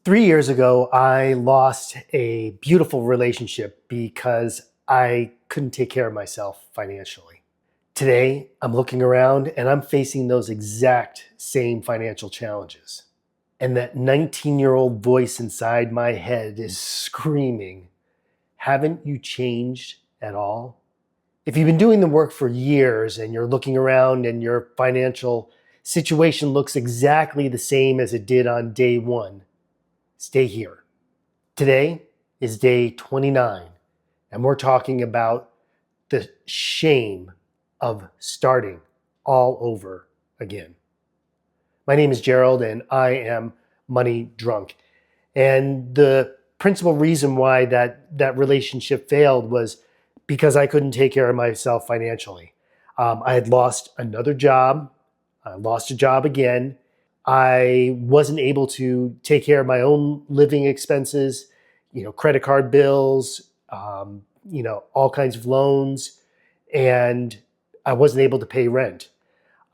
3 years ago, I lost a beautiful relationship because I couldn't take care of myself financially. Today, I'm looking around and I'm facing those exact same financial challenges. And that 19-year-old voice inside my head is screaming, haven't you changed at all? If you've been doing the work for years and you're looking around and your financial situation looks exactly the same as it did on day one, stay here. Today is day 29, and we're talking about the shame of starting all over again. My name is Gerald, and I am money drunk. And the principal reason why that relationship failed was because I couldn't take care of myself financially. I had lost another job. I lost a job again. I wasn't able to take care of my own living expenses, credit card bills, all kinds of loans, and I wasn't able to pay rent.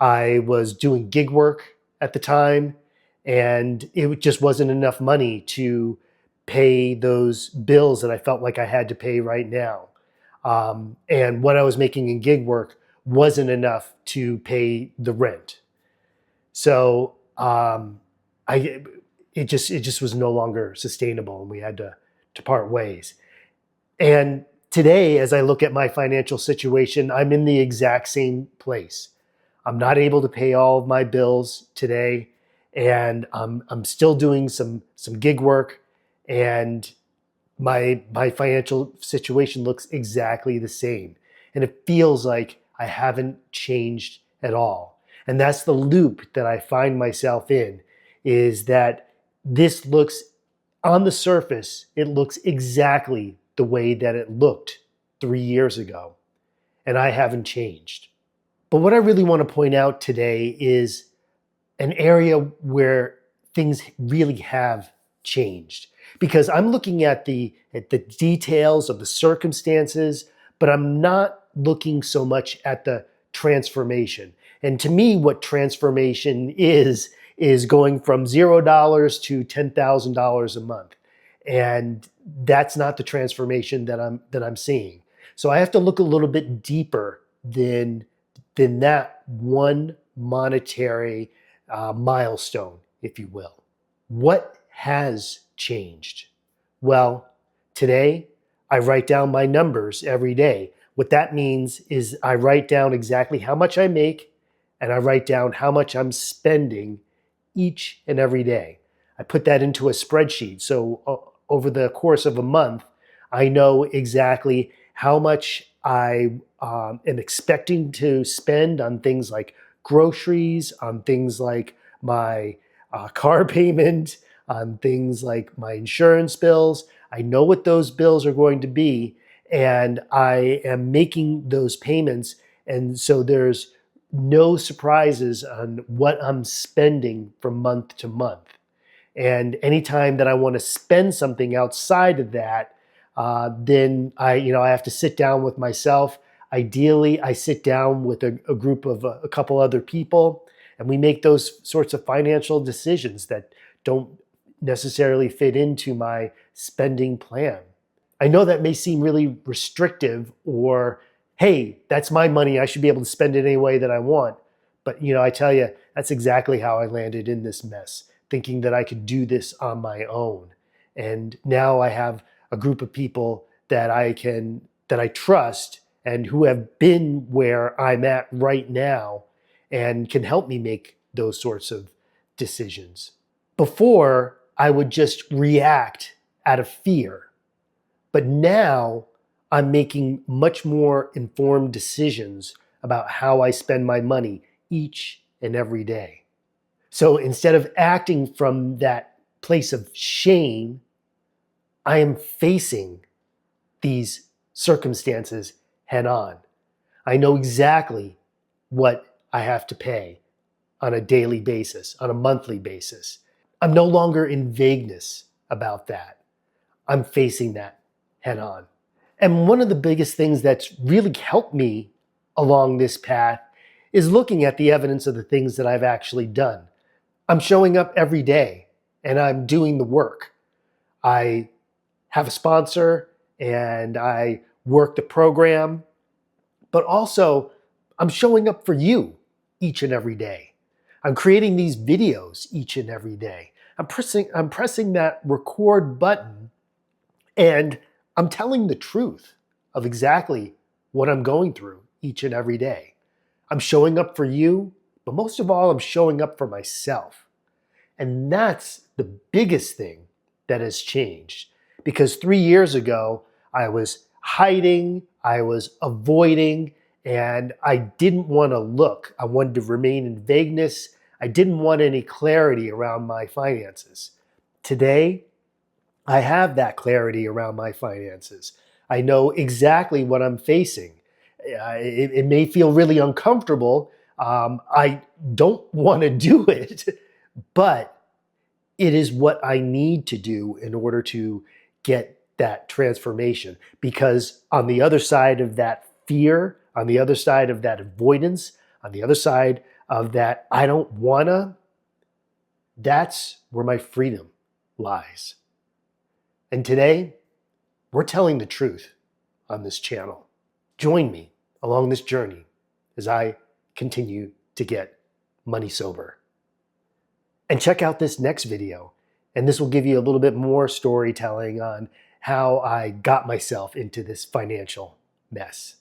I was doing gig work at the time, and it just wasn't enough money to pay those bills that I felt like I had to pay right now. And what I was making in gig work wasn't enough to pay the rent. So it just was no longer sustainable, and we had to part ways. And today, as I look at my financial situation, I'm in the exact same place. I'm not able to pay all of my bills today, and I'm still doing some gig work, and my financial situation looks exactly the same. And it feels like I haven't changed at all. And that's the loop that I find myself in, is that this looks, on the surface, it looks exactly the way that it looked 3 years ago. And I haven't changed. But what I really want to point out today is an area where things really have changed. Because I'm looking at the details of the circumstances, but I'm not looking so much at the transformation. And to me, what transformation is going from $0 to $10,000 a month. And that's not the transformation that I'm seeing. So I have to look a little bit deeper than that one monetary milestone, if you will. What has changed? Well, today I write down my numbers every day. What that means is I write down exactly how much I make, and I write down how much I'm spending each and every day. I put that into a spreadsheet. So over the course of a month, I know exactly how much I am expecting to spend on things like groceries, on things like my car payment, on things like my insurance bills. I know what those bills are going to be, and I am making those payments. And so there's no surprises on what I'm spending from month to month. And anytime that I want to spend something outside of that, then I have to sit down with myself. Ideally, I sit down with a group of a couple other people, and we make those sorts of financial decisions that don't necessarily fit into my spending plan. I know that may seem really restrictive, or, hey, that's my money, I should be able to spend it any way that I want. But I tell you, that's exactly how I landed in this mess, thinking that I could do this on my own. And now I have a group of people that I trust and who have been where I'm at right now and can help me make those sorts of decisions. Before, I would just react out of fear. But now I'm making much more informed decisions about how I spend my money each and every day. So instead of acting from that place of shame, I am facing these circumstances head on. I know exactly what I have to pay on a daily basis, on a monthly basis. I'm no longer in vagueness about that. I'm facing that head on. And one of the biggest things that's really helped me along this path is looking at the evidence of the things that I've actually done. I'm showing up every day and I'm doing the work. I have a sponsor and I work the program, but also I'm showing up for you each and every day. I'm creating these videos each and every day. I'm pressing that record button, and I'm telling the truth of exactly what I'm going through each and every day. I'm showing up for you, but most of all, I'm showing up for myself. And that's the biggest thing that has changed. Because 3 years ago, I was hiding, I was avoiding, and I didn't want to look. I wanted to remain in vagueness. I didn't want any clarity around my finances. Today, I have that clarity around my finances. I know exactly what I'm facing. It may feel really uncomfortable. I don't want to do it, but it is what I need to do in order to get that transformation. Because on the other side of that fear, on the other side of that avoidance, on the other side of that I don't wanna, that's where my freedom lies. And today, we're telling the truth on this channel. Join me along this journey as I continue to get money sober. And check out this next video, and this will give you a little bit more storytelling on how I got myself into this financial mess.